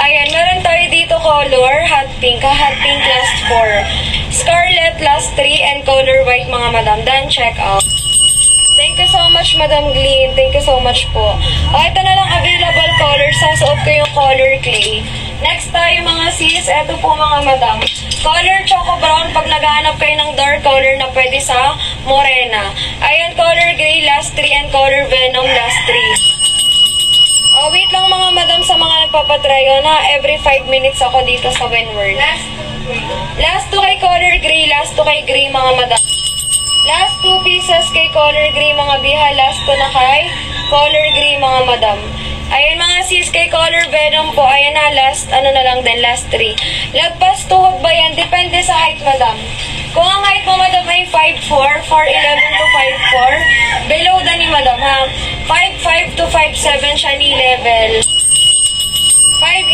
Ayan, meron tayo dito color, hot pink last 4. Scarlet last 3 and color white mga madam. Done, check out. Thank you so much, Madam Glean. Thank you so much po. Ito na lang available color. Sasuot ko yung color clay. Next tayo mga sis. Ito po mga madam. Color choco brown pag naghahanap kayo ng dark color na pwede sa morena. Ayan, color gray last 3 and color venom last 3. Wait lang mga madam sa mga nagpapatrayo na every 5 minutes ako dito sa Winward. Last 2 kay color gray, last 2 kay gray mga madam. Last 2 pieces kay color gray mga biha. Last 2 na kay color gray mga madam. Ayan mga sis, kay color venom po. Ayan na, last, ano na lang din, last 3. Lagpas tuhod ba yan? Depende sa height madam. Kung ang height mo madam ay 5'4", 4'11 to 5'4", below na ni madam ha. 5'5 to 5'7 siya ni level.